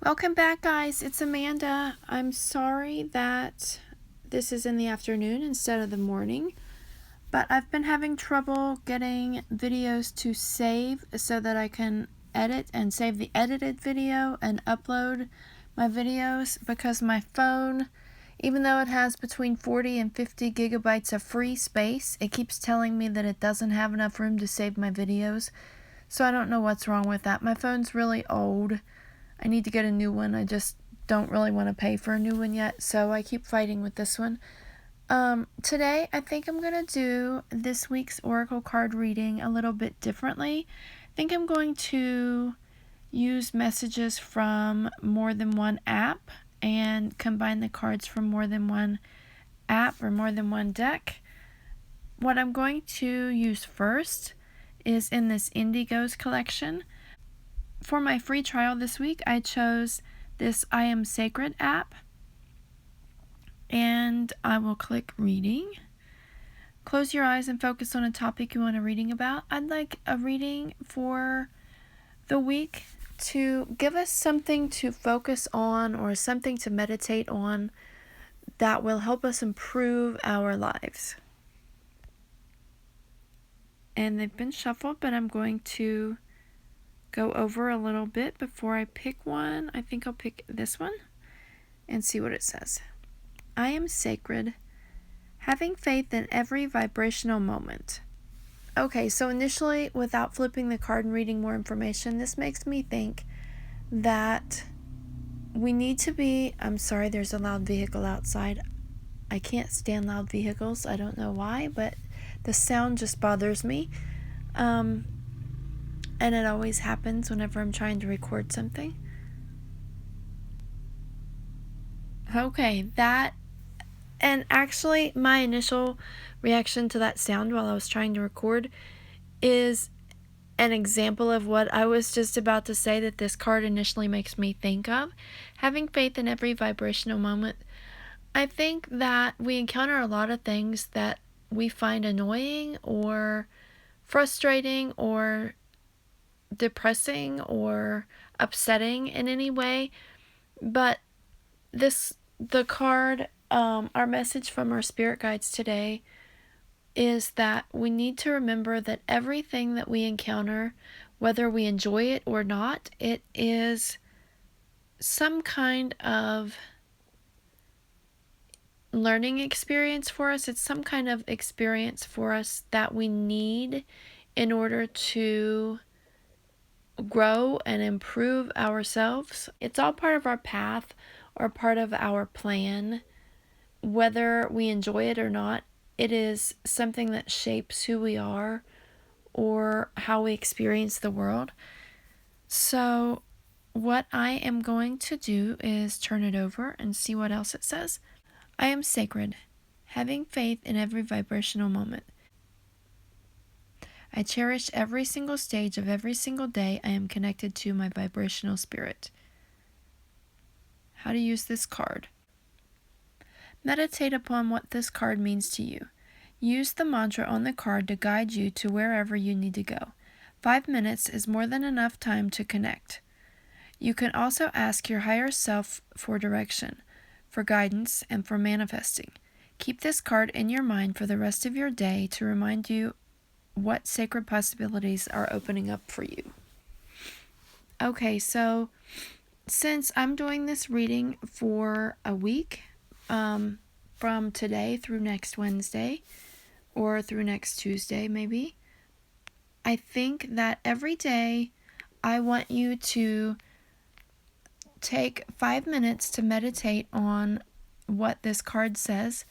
Welcome back, guys. It's Amanda. I'm sorry that this is in the afternoon instead of the morning, but I've been having trouble getting videos to save so that I can edit and save the edited video and upload my videos because my phone, even though it has between 40 and 50 gigabytes of free space, it keeps telling me that it doesn't have enough room to save my videos. So I don't know what's wrong with that. My phone's really old. I need to get a new one. I just don't really want to pay for a new one yet, so I keep fighting with this one. Today, I think I'm going to do this week's Oracle card reading a little bit differently. I think I'm going to use messages from more than one app and combine the cards from more than one app or more than one deck. What I'm going to use first is in this Indigos collection. For my free trial this week, I chose this I Am Sacred app, and I will click reading. Close your eyes and focus on a topic you want a reading about. I'd like a reading for the week to give us something to focus on or something to meditate on that will help us improve our lives. And they've been shuffled, but I'm going to go over a little bit before I pick one. I think I'll pick this one and see what it says. I am sacred, having faith in every vibrational moment. Okay, so initially, without flipping the card and reading more information, this makes me think that we need to be... I'm sorry, there's a loud vehicle outside. I can't stand loud vehicles. I don't know why, but the sound just bothers me. And it always happens whenever I'm trying to record something. Okay, and actually my initial reaction to that sound while I was trying to record is an example of what I was just about to say that this card initially makes me think of. Having faith in every vibrational moment. I think that we encounter a lot of things that we find annoying or frustrating or depressing or upsetting in any way, but the card, our message from our spirit guides today is that we need to remember that everything that we encounter, whether we enjoy it or not, it is some kind of learning experience for us. It's some kind of experience for us that we need in order to grow and improve ourselves. It's all part of our path or part of our plan. Whether we enjoy it or not, it is something that shapes who we are or how we experience the world. So what I am going to do is turn it over and see what else it says. I am sacred, having faith in every vibrational moment. I cherish every single stage of every single day I am connected to my vibrational spirit. How to use this card. Meditate upon what this card means to you. Use the mantra on the card to guide you to wherever you need to go. 5 minutes is more than enough time to connect. You can also ask your higher self for direction, for guidance, and for manifesting. Keep this card in your mind for the rest of your day to remind you what sacred possibilities are opening up for you. Okay, so since I'm doing this reading for a week, from today through next Wednesday, or through next Tuesday maybe, I think that every day I want you to take 5 minutes to meditate on what this card says.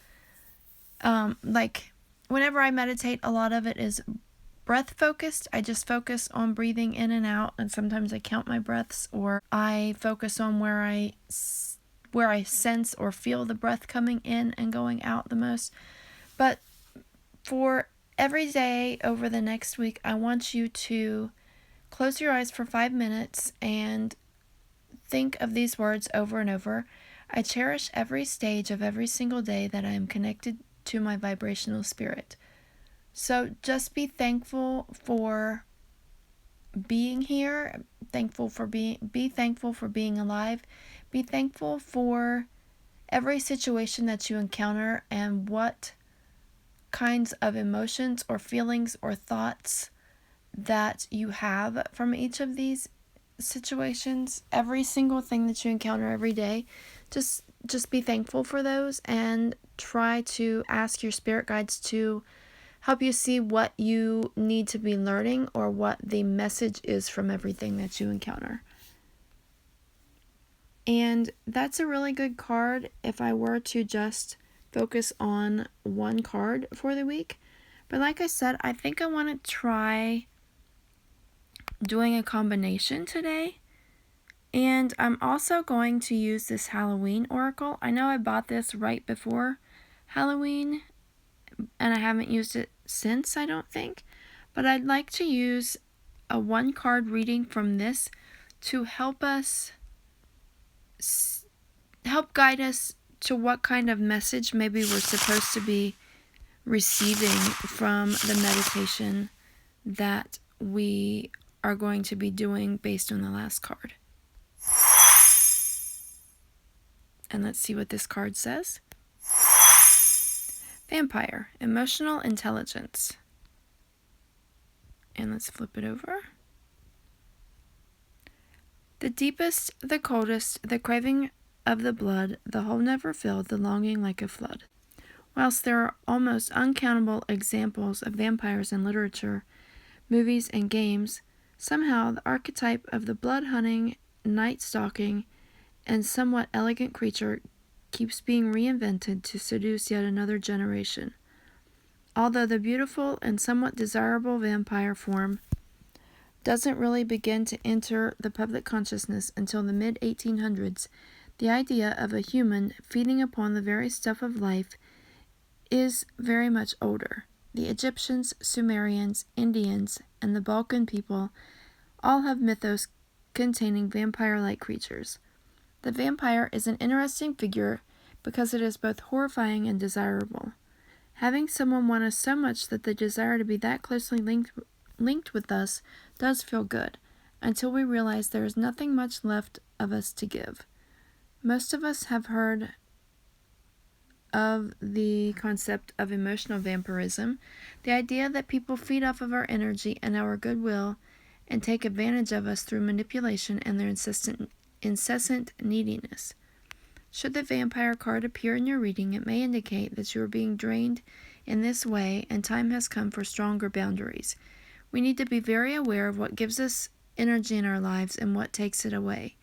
Whenever I meditate, a lot of it is breath focused. I just focus on breathing in and out, and sometimes I count my breaths, or I focus on where I sense or feel the breath coming in and going out the most. But for every day over the next week, I want you to close your eyes for 5 minutes and think of these words over and over. I cherish every stage of every single day that I am connected to my vibrational spirit. So just be thankful for being here, be thankful for being alive, be thankful for every situation that you encounter and what kinds of emotions or feelings or thoughts that you have from each of these situations. Every single thing that you encounter every day, just be thankful for those and try to ask your spirit guides to help you see what you need to be learning or what the message is from everything that you encounter. And that's a really good card if I were to just focus on one card for the week. But like I said, I think I want to try doing a combination today. And I'm also going to use this Halloween oracle. I know I bought this right before Halloween, and I haven't used it since, I don't think. But I'd like to use a one card reading from this to help guide us to what kind of message maybe we're supposed to be receiving from the meditation that we are going to be doing based on the last card. And let's see what this card says. Vampire, emotional intelligence. And let's flip it over. The deepest, the coldest, the craving of the blood, the hole never filled, the longing like a flood. Whilst there are almost uncountable examples of vampires in literature, movies, and games, somehow the archetype of the blood-hunting, night-stalking, and somewhat elegant creature keeps being reinvented to seduce yet another generation. Although the beautiful and somewhat desirable vampire form doesn't really begin to enter the public consciousness until the mid-1800s, the idea of a human feeding upon the very stuff of life is very much older. The Egyptians, Sumerians, Indians, and the Balkan people all have mythos containing vampire-like creatures. The vampire is an interesting figure because it is both horrifying and desirable. Having someone want us so much that they desire to be that closely linked with us does feel good, until we realize there is nothing much left of us to give. Most of us have heard of the concept of emotional vampirism, the idea that people feed off of our energy and our goodwill and take advantage of us through manipulation and their incessant neediness. Should the vampire card appear in your reading, it may indicate that you are being drained in this way and time has come for stronger boundaries. We need to be very aware of what gives us energy in our lives and what takes it away.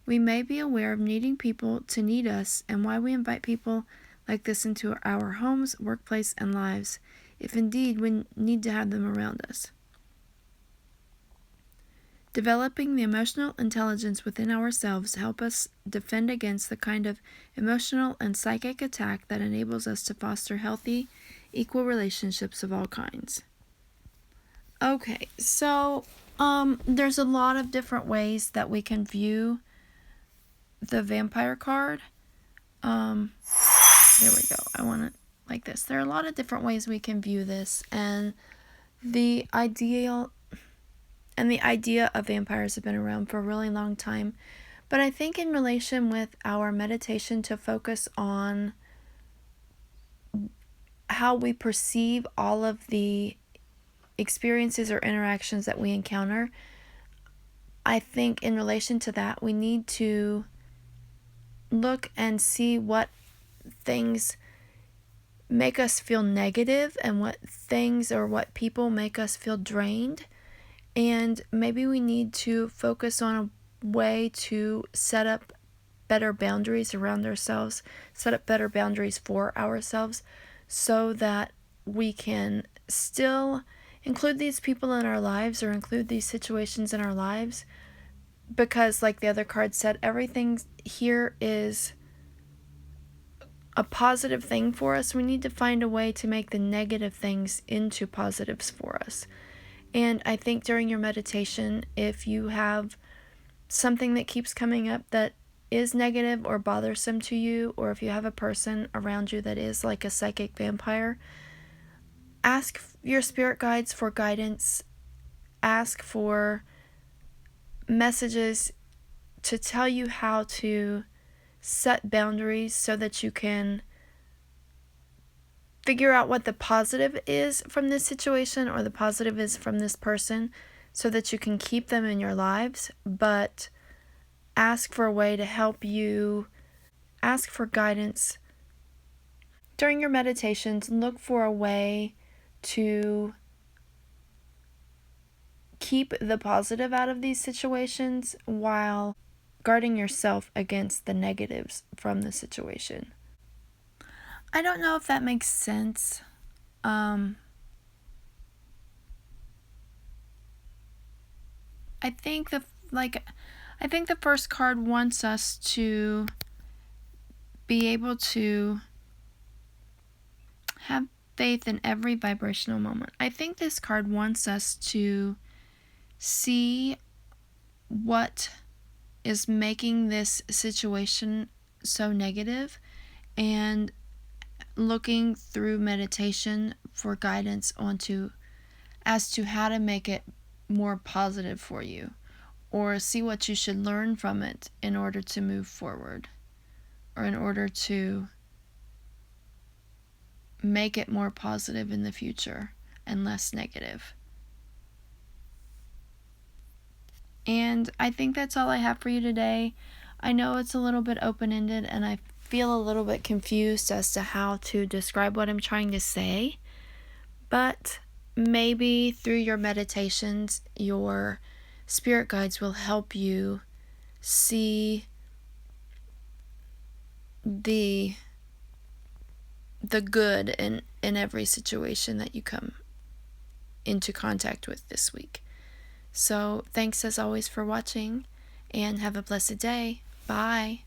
We may be aware of needing people to need us and why we invite people like this into our homes, workplace, and lives, if indeed we need to have them around us. Developing the emotional intelligence within ourselves help us defend against the kind of emotional and psychic attack that enables us to foster healthy, equal relationships of all kinds. Okay, so there's a lot of different ways that we can view the vampire card. There we go. I want it like this. There are a lot of different ways we can view this, and the idea of vampires have been around for a really long time. But I think in relation with our meditation to focus on how we perceive all of the experiences or interactions that we encounter, I think in relation to that, we need to look and see what things make us feel negative and what things or what people make us feel drained. And maybe we need to focus on a way to set up better boundaries around ourselves, set up better boundaries for ourselves so that we can still include these people in our lives or include these situations in our lives. Because like the other card said, everything here is a positive thing for us. We need to find a way to make the negative things into positives for us. And I think during your meditation, if you have something that keeps coming up that is negative or bothersome to you, or if you have a person around you that is like a psychic vampire, ask your spirit guides for guidance. Ask for messages to tell you how to set boundaries so that you can figure out what the positive is from this situation or the positive is from this person so that you can keep them in your lives, but ask for a way to help you, ask for guidance during your meditations, and look for a way to keep the positive out of these situations while guarding yourself against the negatives from the situation. I don't know if that makes sense. I think the first card wants us to be able to have faith in every vibrational moment. I think this card wants us to see what is making this situation so negative and looking through meditation for guidance as to how to make it more positive for you, or see what you should learn from it in order to move forward, or in order to make it more positive in the future and less negative. And I think that's all I have for you today. I know it's a little bit open-ended, and I feel a little bit confused as to how to describe what I'm trying to say, but maybe through your meditations, your spirit guides will help you see the good in every situation that you come into contact with this week. So thanks as always for watching, and have a blessed day. Bye.